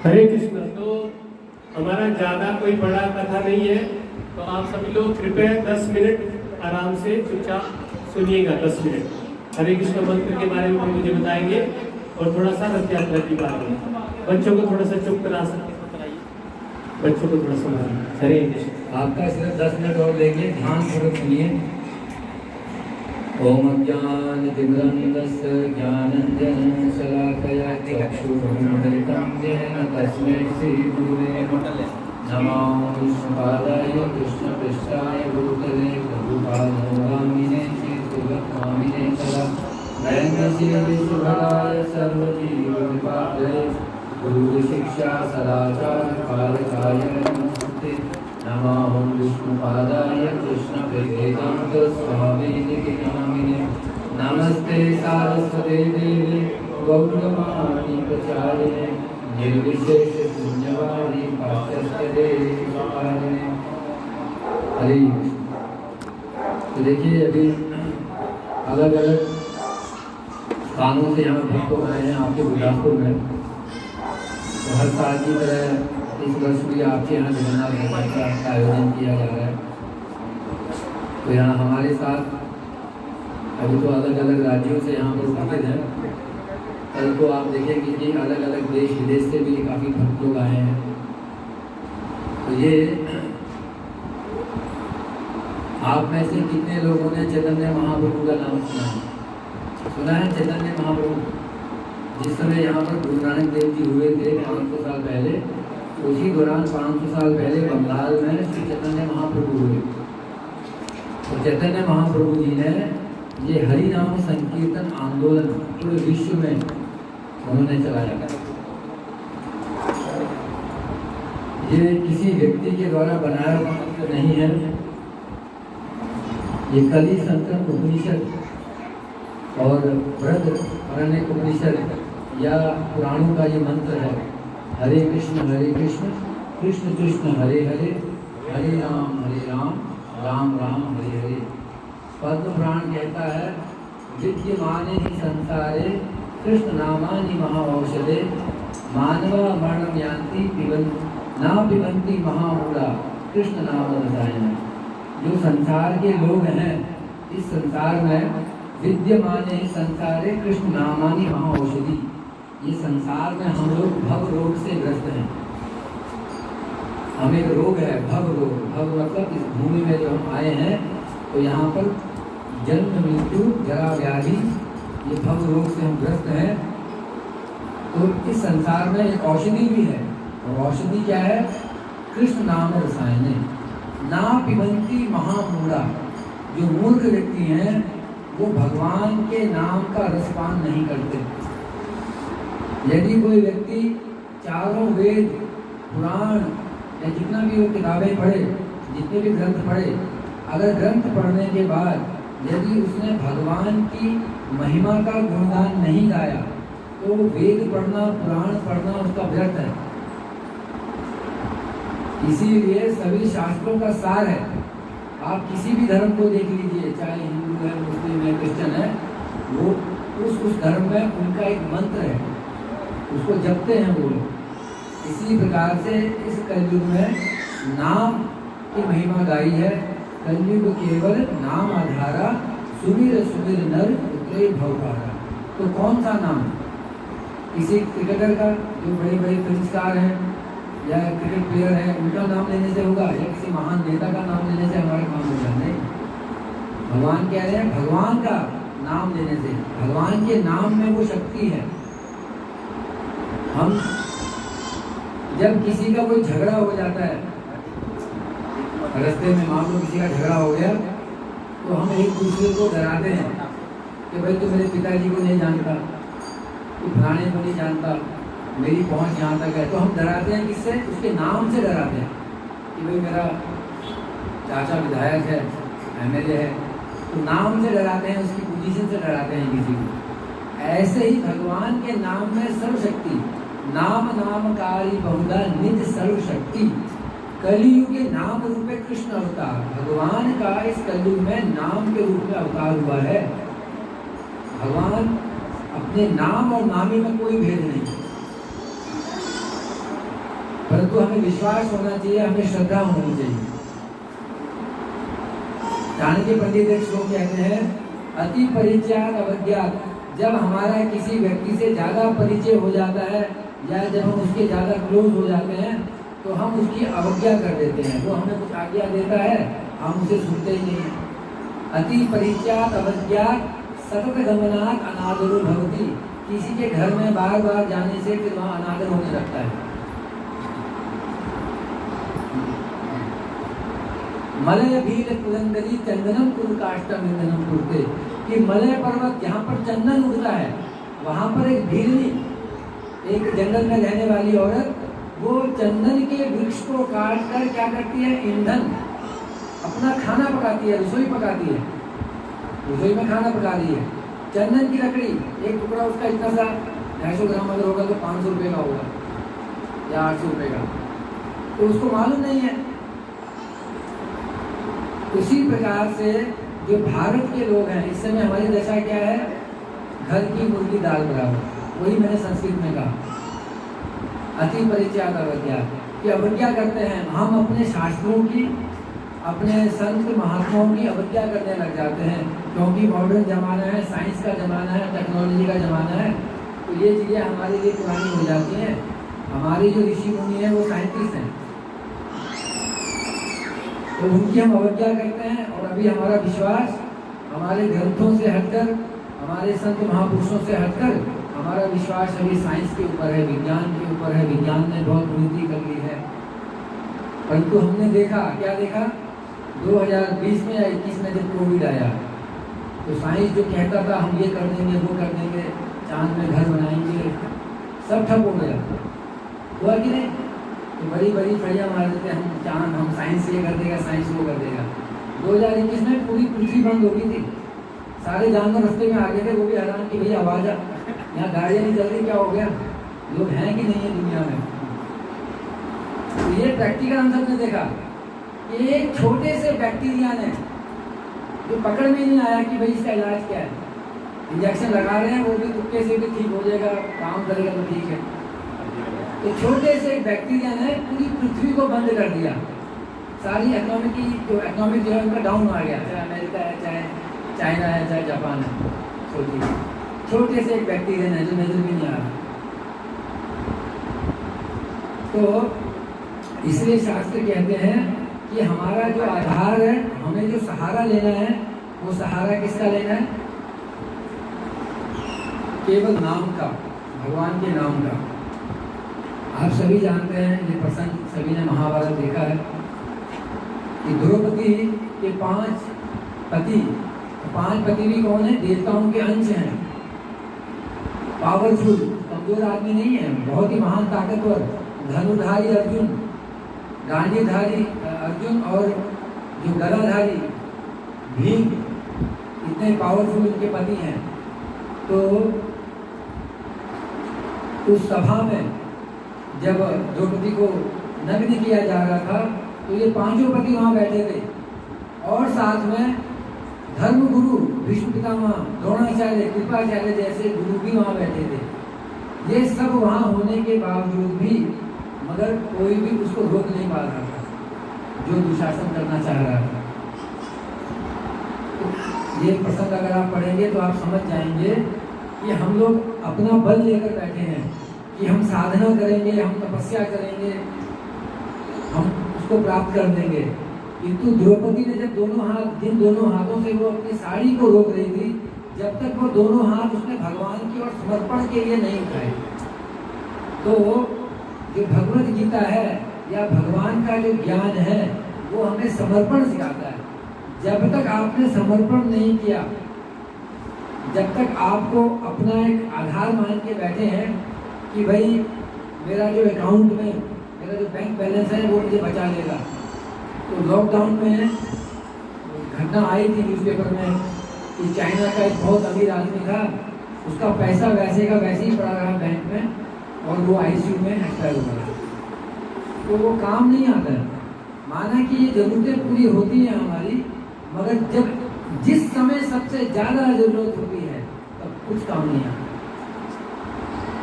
हरे कृष्ण। तो हमारा ज़्यादा कोई बड़ा कथा नहीं है, तो आप सभी लोग कृपया 10 मिनट आराम से चुपचाप सुनिएगा। 10 मिनट हरे कृष्ण मंत्र के बारे में मुझे बताएंगे और थोड़ा सा रथ यात्रा के बारे में। बच्चों को थोड़ा सा चुप करा सकते, बच्चों को थोड़ा सा। हरे कृष्ण। आपका सिर्फ 10 मिनट और लेंगे, ध्यान पूर्वक सुनिए। ओम ज्ञानतिमिरन्धस्य ज्ञानाञ्जनं शलाकया चक्षुरुन्मिलितं येन तस्मै श्रीगुरुवे नमः। विष्णुपादाय कृष्णपृष्ठाय भूतले प्रभुपादगामिने श्रीसुगतगामिने सदा नयनशीलविश्वभराय सर्वजीवविपालये गुरुशिक्षा सदाचार कारकाय नमस्ते। नमः विष्णुपादाय कृष्णवेदान्त स्वामिने नामिने नमस्ते सारस्वते देवे गौरवाणी प्रचारिणे निर्विशेष शून्यवादी पाश्चात्यदेशपालिने। हरे। तो देखिए अभी अलग अलग स्थानों से यहाँ भक्त आए हैं आपके गुरदासपुर में। तो हर साल की तरह इस वर्ष भी आपके यहाँ जगन्नाथ यात्रा का आयोजन किया जा रहा है। तो यहाँ हमारे साथ अभी तो अलग अलग राज्यों से यहाँ पर उपस्थित हैं। कल को आप देखेंगे कि अलग अलग देश विदेश से भी काफ़ी भक्त लोग आए हैं। तो ये आप में से कितने लोगों ने चैतन्य महाप्रभु का नाम सुना है? सुना है चैतन्य महाप्रभु? जिस समय यहाँ पर गुरु नानक देव जी हुए थे 500 साल पहले, उसी दौरान 500 साल पहले बंगाल में श्री चैतन्य महाप्रभु हुए। तो चैतन्य महाप्रभु जी ने ये हरि नाम संकीर्तन आंदोलन पूरे विश्व में उन्होंने चलाया। ये किसी व्यक्ति के द्वारा बनाया नहीं है। ये कली संकल्प उपनिषद और व्रत अरण्य उपनिषद या पुराणों का ये मंत्र है। हरे कृष्ण कृष्ण कृष्ण हरे हरे, हरे राम राम राम हरे हरे। पद्म पुराण कहता है विद्यमाने ही संसारे कृष्ण नामानि महाऔषधे मानवा मरणं यान्ति पिबन्ति महामूढ़ा कृष्ण नाम रसायन। जो संसार के लोग हैं, इस संसार में विद्यमाने संसारे कृष्ण नामानि महाऔषधि, ये संसार में हम लोग भव रोग से ग्रस्त हैं। हमें एक रोग है भव रोग। भव मतलब इस भूमि में जो हम आए हैं तो यहाँ पर जन्म मृत्यु जरा व्याधि, ये भव रोग से हम ग्रस्त हैं। तो इस संसार में एक औषधि भी है, और औषधि क्या है? कृष्ण नाम रसायने ना पिबंती महामूढ़ा। जो मूर्ख व्यक्ति हैं वो भगवान के नाम का रसपान नहीं करते। यदि कोई व्यक्ति चारों वेद पुराण या जितना भी वो किताबें पढ़े, जितने भी ग्रंथ पढ़े, अगर ग्रंथ पढ़ने के बाद यदि उसने भगवान की महिमा का गुणगान नहीं गाया तो वेद पढ़ना पुराण पढ़ना उसका व्यर्थ है। इसीलिए सभी शास्त्रों का सार है। आप किसी भी धर्म को देख लीजिए, चाहे हिंदू है, मुस्लिम है, क्रिश्चियन है, वो उस धर्म में उनका एक मंत्र है, उसको जपते हैं वो लोग। इसी प्रकार से इस कलयुग में नाम की महिमा गाई है। कलयुग केवल नाम आधारा, सुमिर सुमिर नर उतरे भवपारा। तो कौन सा नाम? किसी क्रिकेटर का, जो बड़े बड़े फिल्म स्टार हैं या क्रिकेट प्लेयर है, उनका नाम लेने से होगा, या किसी महान नेता का नाम लेने से हमारा काम होगा? नहीं। भगवान कह रहे हैं भगवान का नाम लेने से, भगवान के नाम में वो शक्ति है। हम जब किसी का कोई झगड़ा हो जाता है, रास्ते में मान लो किसी का झगड़ा हो गया, तो हम एक दूसरे को डराते हैं कि भाई तू मेरे पिताजी को नहीं जानता, तू फलाने को नहीं जानता, मेरी पहुंच यहाँ तक है। तो हम डराते हैं किससे? उसके नाम से डराते हैं कि भाई मेरा चाचा विधायक है, एमएलए है, तो नाम से डराते हैं, उसकी पोजीशन से डराते हैं किसी को। ऐसे ही भगवान के नाम में सर्वशक्ति, नाम नामकारी बहुधा निज सर्वशक्ति। कलियुग के नाम रूपे कृष्ण अवतार, भगवान का इस कलयुग में नाम के रूप में अवतार हुआ है। भगवान अपने नाम और नामी में कोई भेद नहीं, परंतु हमें विश्वास होना चाहिए, हमें श्रद्धा होनी चाहिए। चाणक्य पंडित एक श्लोक कहते हैं, अति परिचयात अवज्ञात। जब हमारा किसी व्यक्ति से ज्यादा परिचय हो जाता है या जब हम उसके ज्यादा क्लोज हो जाते हैं तो हम उसकी अवज्ञा कर देते हैं। वो हमें कुछ आज्ञा देता है, हम उसे सुनते ही नहीं हैं। अति परिचयात अवज्ञात सतत गमनात् अनादरो भवति। किसी के घर में बार बार जाने से फिर वहाँ अनादर होने लगता है। मलय भील पुरंदरी चंदनम कुरु काष्टम इंदनम कुरुते। कि मलय पर्वत जहाँ पर चंदन उगता है वहाँ पर एक भीलनी, एक जंगल में रहने वाली औरत, वो चंदन के वृक्ष को काट कर क्या करती है, ईंधन, अपना खाना पकाती है, रसोई पकाती है, रसोई में खाना पका रही है। चंदन की लकड़ी, एक टुकड़ा उसका इतना सा 250 ग्राम अगर होगा तो 500 रुपये का होगा या 800 रुपये का, तो उसको मालूम नहीं है। उसी प्रकार से जो भारत के लोग हैं, इस समय हमारी दशा क्या है, घर की मुर्गी दाल बराबर। वही मैंने संस्कृत में कहा, अति परिचयात अवज्ञा, कि अवज्ञा करते हैं हम अपने शास्त्रों की, अपने संत महात्माओं की अवज्ञा करने लग जाते हैं, क्योंकि मॉडर्न जमाना है, साइंस का जमाना है, टेक्नोलॉजी का जमाना है, तो ये चीज़ें हमारे लिए पुरानी हो जाती हैं। हमारे जो ऋषि मुनि हैं वो साइंटिस्ट हैं, तो उनकी हम अवज्ञा करते हैं। और अभी हमारा विश्वास हमारे ग्रंथों से हटकर, हमारे संत महापुरुषों से हटकर हमारा विश्वास अभी साइंस के ऊपर है, विज्ञान के ऊपर है। विज्ञान ने बहुत उन्नति कर ली है, परंतु हमने देखा, क्या देखा, 2020 में या 21 में जब कोविड आया तो साइंस जो कहता था हम ये कर देंगे, वो कर देंगे, चांद में घर बनाएंगे, सब ठप हो गया। हुआ कि नहीं? तो बड़ी बड़ी फड़ियाँ मार देते, हम चांद, हम साइंस ये कर देगा, साइंस वो कर देगा। 2021 में पूरी पृथ्वी बंद हो गई थी, सारे जानवर रास्ते में आ गए थे, वो भी हैरान कि भैया आवाज़, यहाँ गाड़ियाँ नहीं चल रही, क्या हो गया, लोग हैं कि नहीं है दुनिया में। तो ये प्रैक्टिकल हम सब ने देखा, एक छोटे से बैक्टीरिया ने, जो पकड़ में नहीं आया कि भाई इसका इलाज क्या है, इंजेक्शन लगा रहे हैं, वो भी तुक्के से भी ठीक हो जाएगा, काम करेगा तो ठीक है। तो छोटे से एक बैक्टीरिया ने पूरी पृथ्वी को बंद कर दिया, सारी इकोनॉमिक जो है उनका डाउन आ गया, चाहे अमेरिका है, चाहे चाइना है, चाहे जापान है। सोचिए, छोटे से एक बैक्टीरिया ने, जो नजर भी नहीं आ रहा। तो इसलिए शास्त्र कहते हैं कि हमारा जो आधार है, हमें जो सहारा लेना है, वो सहारा किसका लेना है, केवल नाम का, भगवान के नाम का। आप सभी जानते हैं, ये प्रसंग सभी ने महाभारत देखा है कि द्रौपदी के 5 पति, 5 पति भी कौन है, देवताओं के अंश हैं, पावरफुल, कमजोर आदमी नहीं है, बहुत ही महान ताकतवर, धनुधारी अर्जुन, गांडीधारी अर्जुन और जो गदाधारी भीम, इतने पावरफुल उनके पति हैं। तो उस सभा में जब द्रौपदी को नग्न किया जा रहा था तो ये 5 पति वहाँ बैठे थे, और साथ में धर्म गुरु भीष्म पितामह, द्रोणाचार्य, कृपाचार्य जैसे गुरु भी वहाँ बैठे थे। ये सब वहाँ होने के बावजूद भी मगर कोई भी उसको रोक नहीं पा रहा था, जो दुशासन करना चाह रहा था। तो ये प्रसंग अगर आप पढ़ेंगे तो आप समझ जाएंगे कि हम लोग अपना बल लेकर बैठे हैं कि हम साधना करेंगे, हम तपस्या करेंगे, हम उसको प्राप्त कर देंगे। किंतु द्रौपदी ने जब दोनों हाथ, जिन दोनों हाथों से वो अपनी साड़ी को रोक रही थी, जब तक वो दोनों हाथ उसने भगवान की ओर समर्पण के लिए नहीं उठाए, तो जो भगवत गीता है या भगवान का जो ज्ञान है वो हमें समर्पण सिखाता है। जब तक आपने समर्पण नहीं किया, जब तक आपको अपना एक आधार मान के बैठे हैं कि भाई मेरा जो अकाउंट में मेरा जो बैंक बैलेंस है वो मुझे बचा लेगा। तो लॉकडाउन में घटना आई थी न्यूज़पेपर में कि चाइना का एक बहुत अमीर आदमी था, उसका पैसा वैसे का वैसे ही पड़ा रहा बैंक में और वो आईसीयू में एक्सपायर हो गया। तो वो काम नहीं आता है। माना कि ये ज़रूरतें पूरी होती हैं हमारी, मगर जब जिस समय सबसे ज़्यादा ज़रूरत होती है तब कुछ काम नहीं आता।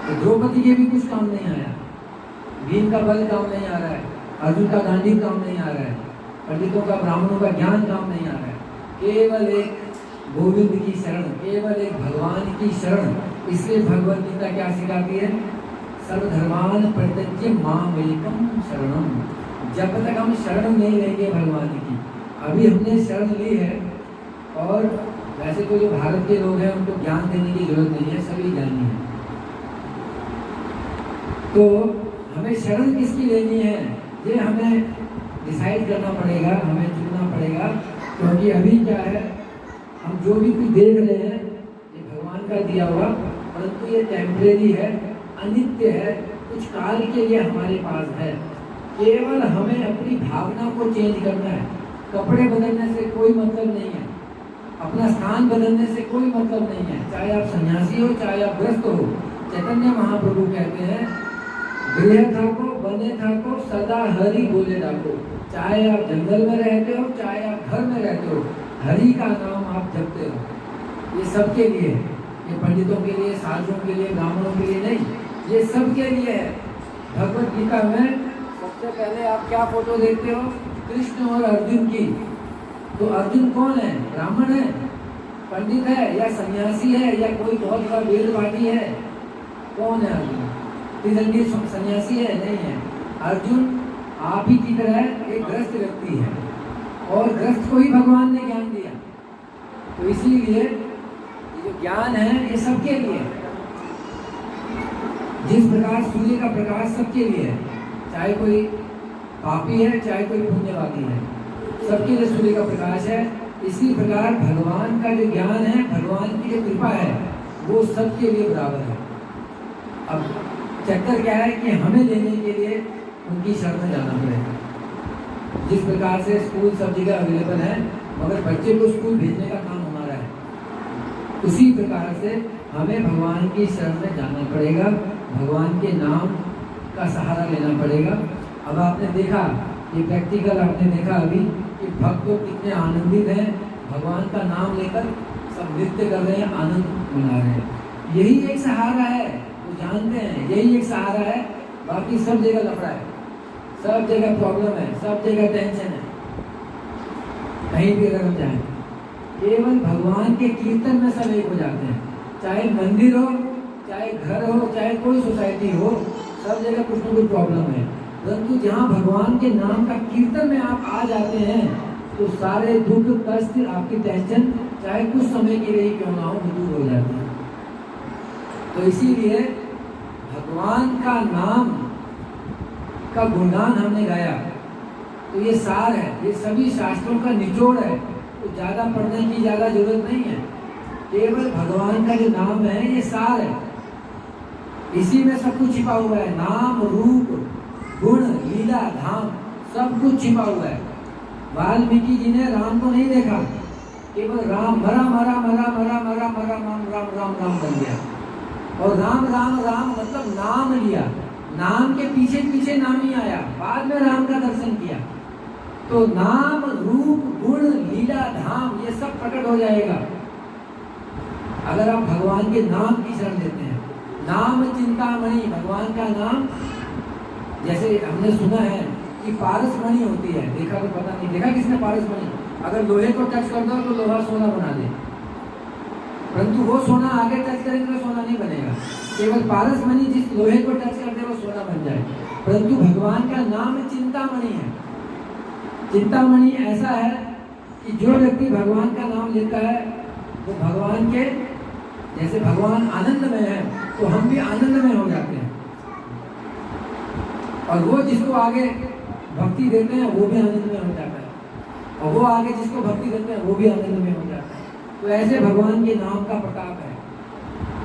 तो द्रौपदी के भी कुछ काम नहीं आया, भीम का बल काम नहीं आ रहा है, अर्जुन का गांधी काम नहीं आ रहा है, पंडितों का ब्राह्मणों का ज्ञान काम नहीं आ रहा है। केवल एक गोविंद की शरण, केवल एक भगवान की शरण। इसलिए भगवद गीता क्या सिखाती है? सर्वधर्मान परित्यज्य माम एकम शरणम। जब तक हम शरण नहीं लेंगे भगवान की, अभी हमने शरण ली है, और वैसे तो जो भारत के लोग हैं उनको ज्ञान देने की जरूरत नहीं है, सभी ज्ञानी हैं। तो हमें शरण किसकी लेनी है, ये हमें डिसाइड करना पड़ेगा, हमें चुनना पड़ेगा। क्योंकि अभी क्या है, हम जो भी कुछ देख रहे हैं ये भगवान का दिया हुआ, परंतु ये टेम्परेरी है, अनित्य है, कुछ काल के लिए हमारे पास है। केवल हमें अपनी भावना को चेंज करना है। कपड़े बदलने से कोई मतलब नहीं है, अपना स्थान बदलने से कोई मतलब नहीं है। चाहे आप सन्यासी हो, चाहे आप ग्रस्त हो। चैतन्य महाप्रभु कहते हैं, गृह थाको बने थाको सदा हरि बोले डाको। चाहे आप जंगल में रहते हो, चाहे आप घर में रहते हो, हरि का नाम आप जपते हो। ये सबके लिए, ये पंडितों के लिए, साधुओं के लिए, ब्राह्मणों के लिए नहीं, ये सबके लिए है। भगवत गीता में सबसे पहले आप क्या फोटो देखते हो? कृष्ण और अर्जुन की। तो अर्जुन कौन है? ब्राह्मण है, पंडित है, या सन्यासी है, या कोई बहुत बड़ा वेदवादी है? कौन है अर्जुन? त्रिदंडी सन्यासी है? नहीं है। अर्जुन आप ही की तरह एक ग्रस्त व्यक्ति है, और ग्रस्त को ही भगवान ने ज्ञान दिया। तो इसीलिए ये जो ज्ञान है ये सबके लिए है। जिस प्रकार सूर्य का प्रकाश सबके लिए है, चाहे कोई पापी है, चाहे कोई पुण्यवादी है, सबके लिए सूर्य का प्रकाश है। इसी प्रकार भगवान का जो ज्ञान है, भगवान की जो कृपा है, वो सबके लिए बराबर है। अब चक्कर क्या है कि हमें लेने के लिए उनकी शरण में जाना पड़ेगा। जिस प्रकार से स्कूल सब जगह अवेलेबल है, मगर बच्चे को स्कूल भेजने का काम हमारा है, उसी प्रकार से हमें भगवान की शरण में जाना पड़ेगा, भगवान के नाम का सहारा लेना पड़ेगा। अब आपने देखा, ये प्रैक्टिकल आपने देखा अभी कि भक्त लोग कितने आनंदित हैं, भगवान का नाम लेकर सब नृत्य कर रहे हैं, आनंद मना रहे हैं। यही एक सहारा है, वो जानते हैं यही एक सहारा है। बाकी सब जगह लफड़ा है, सब जगह प्रॉब्लम है, सब जगह टेंशन है। कहीं भी अगर हम जाएं, केवल भगवान के कीर्तन में सब एक हो जाते हैं। चाहे मंदिर हो, चाहे घर हो, चाहे कोई सोसाइटी हो, सब जगह कुछ ना कुछ प्रॉब्लम है। परंतु जहाँ भगवान के नाम का कीर्तन में आप आ जाते हैं, तो सारे दुख कष्ट, आपकी टेंशन, चाहे कुछ समय के लिए क्यों ना हो, दूर हो जाती है। तो इसीलिए भगवान का नाम का गुणगान हमने गाया, तो ये सार है, ये सभी शास्त्रों का निचोड़ है। तो ज़्यादा पढ़ने की ज़्यादा जरूरत नहीं है, केवल भगवान का जो नाम है ये सार है। इसी में सब कुछ छिपा हुआ है, नाम रूप गुण लीला धाम सब कुछ छिपा हुआ है। वाल्मीकि जी ने राम को नहीं देखा, केवल राम मरा मरा मरा मरा मरा मरा राम राम राम राम बन गया। और राम राम राम मतलब नाम लिया, नाम के पीछे पीछे नाम ही आया, बाद में राम का दर्शन किया। तो नाम रूप गुण लीला धाम ये सब प्रकट हो जाएगा अगर आप भगवान के नाम की शरण लेते हैं। नाम चिंतामणि, भगवान का नाम, जैसे हमने सुना है कि पारसमणि होती है, देखा तो पता नहीं, देखा किसने पारसमणि? अगर लोहे को टच कर दो तो लोहा सोना बना दे, परंतु वो सोना आगे टच करेंगे तो सोना नहीं बनेगा। केवल पारसमणि जिस लोहे को टच कर दे वो सोना बन जाए। परंतु भगवान का नाम चिंतामणि है। चिंतामणि ऐसा है कि जो व्यक्ति भगवान का नाम लेता है वो भगवान के, जैसे भगवान आनंद में है तो हम भी आनंद में हो जाते हैं, और वो जिसको आगे भक्ति देते हैं वो भी आनंद में हो जाता है, और वो आगे जिसको भक्ति देते हैं वो भी आनंद में हो जाता है। तो ऐसे भगवान के नाम का प्रताप है।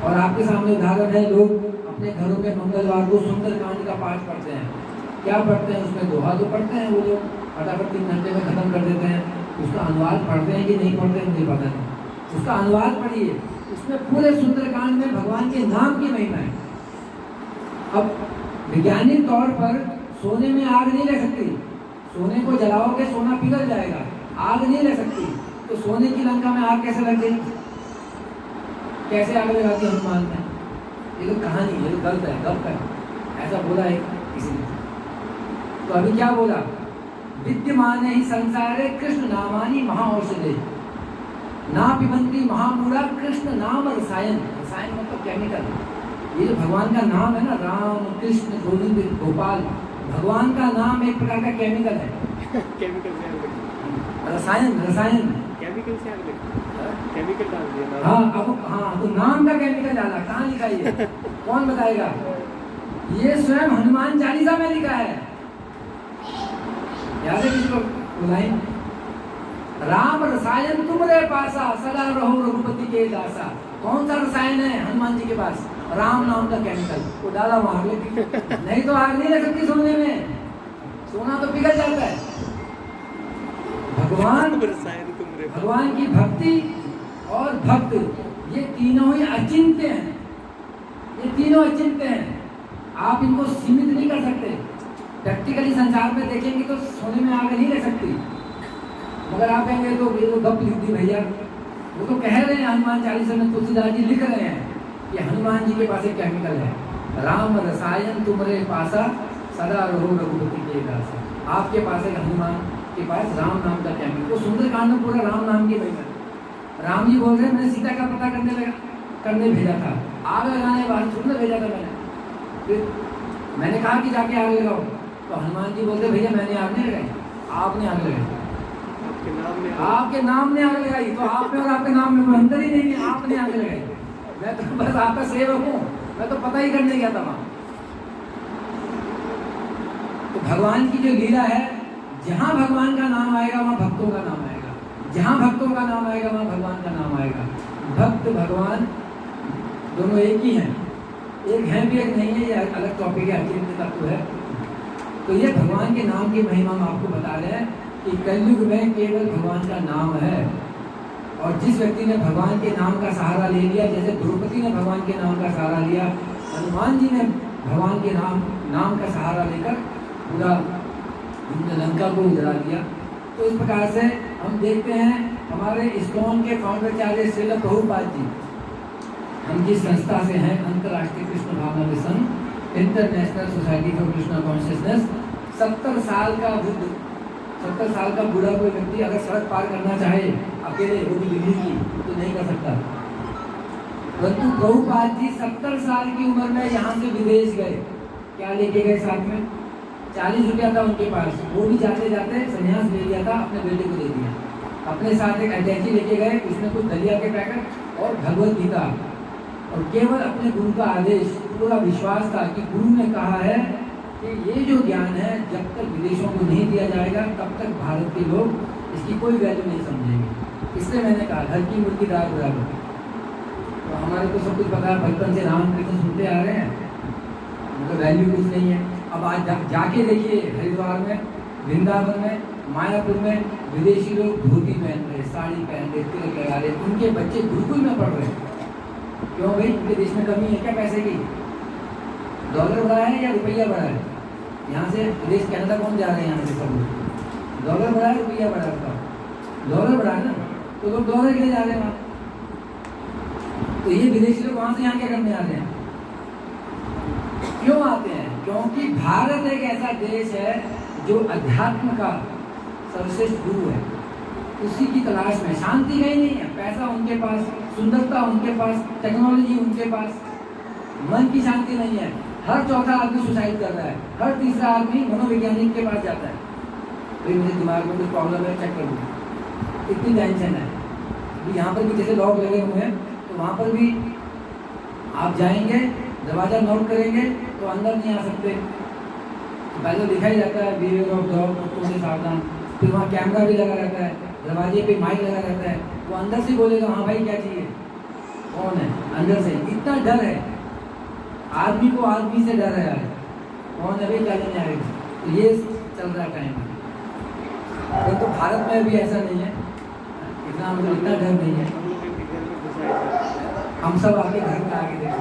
और आपके सामने उदाहरण है, लोग अपने घरों में मंगलवार को सुंदरकांड का पाठ पढ़ते हैं। क्या पढ़ते हैं? उसमें दोहा तो पढ़ते हैं, वो लोग फटाफट 3 घंटे में खत्म कर देते हैं। उसका अनुवाद पढ़ते हैं कि नहीं पढ़ते हैं मुझे पता नहीं, उसका अनुवाद पढ़िए, उसमें पूरे सुंदरकांड में भगवान के नाम की महिमा है। अब वैज्ञानिक तौर पर सोने में आग नहीं लग सकती, सोने को जलाओगे सोना पिघल जाएगा, आग नहीं लग सकती। तो सोने की लंका में आग कैसे लग गई? कैसे आग लगाती हनुमान ने? ये तो कहानी, ये तो गलत है, गलत है, ऐसा बोला है किसी ने। तो अभी क्या बोला, विद्यमान ही संसारे कृष्ण नामानी महाऔषधे ना पिबंती महामूढ़ा कृष्ण नाम रसायन। रसायन मतलब केमिकल। ये जो भगवान का नाम है ना, राम कृष्ण गोविंद गोपाल, भगवान का नाम एक प्रकार का केमिकल है। केमिकल से रसायन, रसायन केमिकल से केमिकल डाल दिया। हाँ, अब हाँ, तो नाम का केमिकल डाला, कहाँ लिखा ये? कौन बताएगा? ये स्वयं हनुमान चालीसा में लिखा है। याद है किसको लाइन? राम रसायन तुमरे पासा सदा रहो रघुपति के दासा। कौन सा रसायन है हनुमान जी के पास? राम नाम का केमिकल। वो डाला वहां, नहीं तो आग नहीं लग सकती सोने में, सोना तो पिघल जाता है। भगवान की भक्ति और भक्त, ये तीनों ही अचिंत्य हैं। ये तीनों अचिंत्य हैं, आप इनको सीमित नहीं कर सकते। प्रैक्टिकली संसार में देखेंगे तो सोने में आग नहीं लग सकती, मगर आप कहेंगे तो ये तो गप लिख दी भैया। वो तो कह रहे हैं हनुमान चालीसा में, तुलसीदास जी लिख रहे हैं कि हनुमान जी के पास एक केमिकल है, राम रसायन तुमरे पासा सदा रहो रघुपति के दासा। आपके पास एक हनुमान के पास राम नाम का केमिकल। वो सुंदरकांड में पूरा राम नाम की महिमा। राम जी बोल रहे हैं मैंने सीता का पता करने भेजा था, आग लगाने के बाद सुंदर भेजा था मैंने। फिर मैंने कहा कि जाके आग लगाओ, तो हनुमान जी बोलते भैया मैंने आग नहीं लगाई, आपने आग लगाई। आपके नाम ने आग लगाई, तो आप में और आपके नाम में कोई अंतर ही नहीं है, आपने आग लगाई। मैं तो बस आपका सेवक हूँ, मैं तो पता ही करने गया था वहां। तो भगवान की जो लीला है, जहां भगवान का नाम आएगा वहां भक्तों का नाम आएगा, जहां भक्तों का नाम आएगा वहां भगवान का नाम आएगा। भक्त भगवान दोनों एक ही हैं, एक हैं भी एक नहीं है, ये अलग टॉपिक है, अचिंत्य तत्व है। तो ये भगवान के नाम की महिमा हम आपको बता रहे हैं कि कलयुग में केवल भगवान का नाम है। और जिस व्यक्ति ने भगवान के नाम का सहारा ले लिया, जैसे द्रौपदी ने भगवान के नाम का सहारा लिया, हनुमान जी ने भगवान के नाम का सहारा लेकर पूरा लंका को उजड़ा दिया। तो इस प्रकार से हम देखते हैं हमारे इस्कॉन के फाउंडर श्रील प्रभुपाद जी, हम जिस संस्था से हैं, अंतर्राष्ट्रीय कृष्ण भावना mission, international society for Krishna consciousness, 70 साल का बुद्ध, 70 साल का बूढ़ा कोई व्यक्ति अगर सड़क पार करना चाहे अकेले, वो भी दिल्ली की, तो नहीं कर सकता। परंतु प्रभुपाद जी 70 साल की उम्र में यहाँ से विदेश गए। क्या लेके गए साथ में? 40 रुपया था उनके पास, वो भी जाते जाते संन्यास ले लिया था, अपने बेटे को दे दिया। अपने साथ एक अटैची लेके गए, उसमें कुछ दलिया के पैकेट और भगवत गीता, और केवल अपने गुरु का आदेश, पूरा विश्वास था कि गुरु ने कहा है कि ये जो ज्ञान है जब तक विदेशों को नहीं दिया जाएगा तब तक भारत के लोग इसकी कोई वैल्यू नहीं समझेंगे। इसलिए मैंने कहा घर की मुर्गी दाल बराबर। तो हमारे को सब कुछ पता है, बचपन से राम कृष्ण सुनते आ रहे हैं, मतलब वैल्यू कुछ नहीं है। अब आज जाके देखिए हरिद्वार में, वृंदावन में, मायापुर में विदेशी लोग धोती पहन रहे, साड़ी पहन रहे, तिलक लगा रहे, उनके बच्चे गुरुकुल में पढ़ रहे हैं। क्यों भाई? उनके देश में कमी है क्या पैसे की? डॉलर बढ़ा है या रुपया बढ़ा है? यहाँ से विदेश कनाडा कौन जा रहे हैं? यहाँ से सब लोग डॉलर बढ़ा है, रुपया बढ़ा है? डॉलर बढ़ा है ना, तो लोग डॉलर के लिए जा रहे हैं वहाँ। तो ये विदेशी लोग वहाँ से यहाँ क्या करने आ रहे हैं? क्यों आते हैं? क्योंकि भारत एक ऐसा देश है जो अध्यात्म का सर्वश्रेष्ठ गुरु है, उसी की तलाश में। शांति कहीं नहीं है, पैसा उनके पास, सुंदरता उनके पास, टेक्नोलॉजी उनके पास, मन की शांति नहीं है। हर चौथा आदमी सुसाइड कर रहा है, हर तीसरा आदमी मनोवैज्ञानिक के पास जाता है, भाई मुझे दिमाग में कुछ प्रॉब्लम है, चेक कर लूँ। इतनी टेंशन है। अभी यहाँ पर भी जैसे लॉक लगे हुए हैं, तो वहाँ पर भी आप जाएंगे, दरवाज़ा नोट करेंगे तो अंदर नहीं आ सकते। तो पहले लिखा ही जाता है बिहेवियर ऑफ डॉग, कुत्तों से सावधान। फिर वहाँ कैमरा भी लगा रहता है, दरवाजे पे माइक लगा रहता है, वो अंदर से बोलेगा हाँ भाई क्या चाहिए, कौन है, अंदर से। इतना डर है आदमी को, आदमी से डर है, कौन है भाई क्या लेने आएगा। तो ये चल रहा टाइम। तो भारत में भी ऐसा नहीं है, इतना मतलब इतना डर नहीं है। हम सब आपके घर में आगे देखें।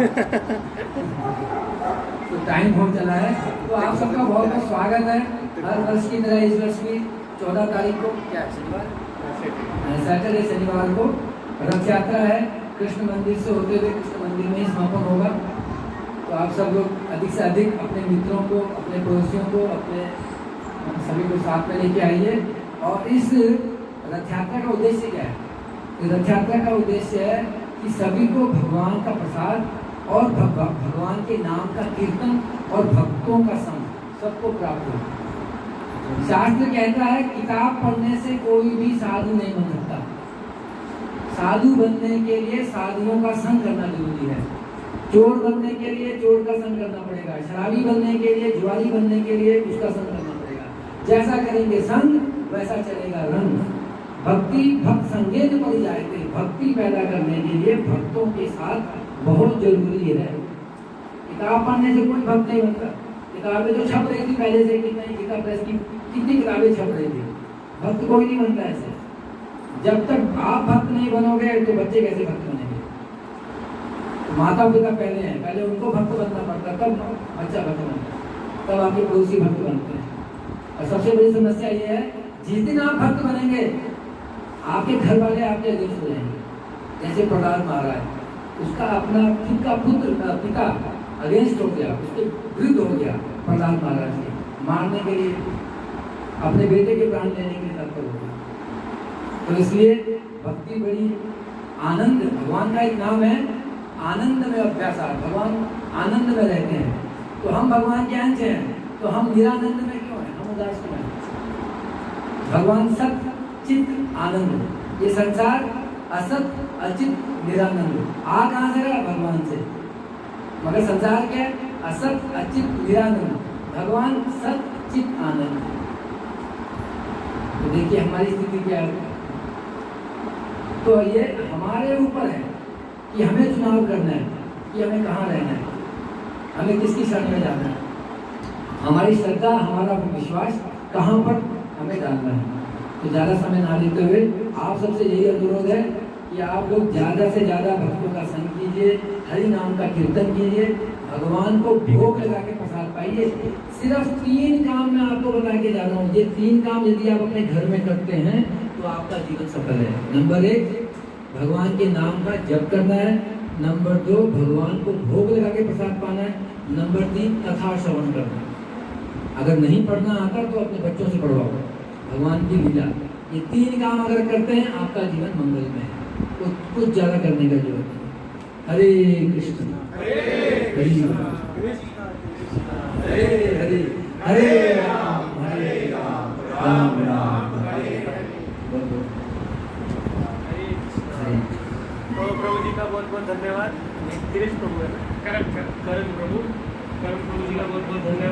तो टाइम बहुत चला है, तो आप सबका बहुत बहुत स्वागत है। हर वर्ष की तरह इस वर्ष भी 14 तारीख को, क्या शनिवार, सैटरडे शनिवार को रथ यात्रा है। कृष्ण मंदिर से होते हुए कृष्ण मंदिर में ही समापन होगा। तो आप सब लोग अधिक से अधिक अपने मित्रों को, अपने पड़ोसियों को, अपने सभी को साथ में लेके आइए। और इस रथ यात्रा का उद्देश्य क्या है? इस रथ यात्रा का उद्देश्य है कि सभी को भगवान का प्रसाद और भगवान के नाम का कीर्तन और भक्तों का संग सबको प्राप्त हो। शास्त्र कहता है किताब पढ़ने से कोई भी साधु नहीं बन सकता। साधु बनने के लिए साधुओं का संग करना जरूरी है। चोर बनने के लिए चोर का संग करना पड़ेगा, शराबी बनने के लिए, जुआरी बनने के लिए उसका संग करना पड़ेगा। जैसा करेंगे संग वैसा चलेगा रंग। भक्ति भक्त संगेत पड़ जाए थे। भक्ति पैदा करने के लिए भक्तों के साथ बहुत जरूरी है। किताब पढ़ने से कोई भक्त नहीं बनता। किताबें तो छप रही थी पहले से, किताब प्रेस की कितनी किताबें छप रही थी, भक्त कोई नहीं बनता ऐसे। जब तक आप भक्त नहीं बनोगे तो बच्चे कैसे भक्त बनेंगे? तो माता पिता पहले हैं, पहले उनको भक्त बनना पड़ता, तब बच्चा भक्त बनता, तब आपके पड़ोसी भक्त बनते हैं। और सबसे बड़ी समस्या ये है, जिस दिन आप भक्त बनेंगे आपके घर वाले आपके अगेंस्ट हो जाएंगे। जैसे प्रहलाद महाराज, उसका अपना खुद का पुत्र पिता अगेंस्ट हो गया, उसके विरुद्ध हो गया प्रहलाद महाराज के, मारने के लिए, अपने बेटे के प्राण लेने के लिए तत्पर हो गया। तो इसलिए भक्ति बड़ी आनंद, भगवान का एक नाम है आनंद में अभ्यास। भगवान आनंद में रहते हैं, तो हम भगवान के अंश हैं, तो हम निरानंद में क्यों हैं? हम उदास क्यों हैं? भगवान सत चित आनंद। ये संसार असत अचित निरानंद। आ कहाँ से रहा? भगवान से। मगर संसार क्या है? असत अचित निरानंद, भगवान सत चित आनंद। तो देखिए हमारी स्थिति क्या है। तो ये हमारे ऊपर है कि हमें चुनाव करना है कि हमें कहाँ रहना है, हमें किसकी शरण में जाना है। हमारी श्रद्धा, हमारा विश्वास कहाँ पर हमें डालना है। तो ज़्यादा समय ना लेते हुए आप सबसे यही अनुरोध है कि आप लोग ज़्यादा से ज़्यादा भक्तों का संग कीजिए, हरि नाम का कीर्तन कीजिए, भगवान को भोग लगा के प्रसाद पाइए। सिर्फ 3 काम मैं आपको बता के जा रहा हूँ। ये 3 काम यदि आप अपने घर में करते हैं तो आपका जीवन सफल है। नंबर 1, भगवान के नाम का जप करना है। नंबर 2, भगवान को भोग लगा के प्रसाद पाना है। नंबर 3, कथा श्रवण करना है। अगर नहीं पढ़ना आता तो अपने बच्चों से पढ़वाओ भगवान की लीला। ये 3 काम अगर करते हैं आपका जीवन मंगलमय है। तो कुछ ज़्यादा करने का जरूरत नहीं। हरे कृष्ण हरे हरे हरे राम राम राम हरे हरे। तो प्रभु जी का बहुत बहुत धन्यवाद। गिरीश प्रभु है, करण प्रभु जी का बहुत बहुत धन्यवाद।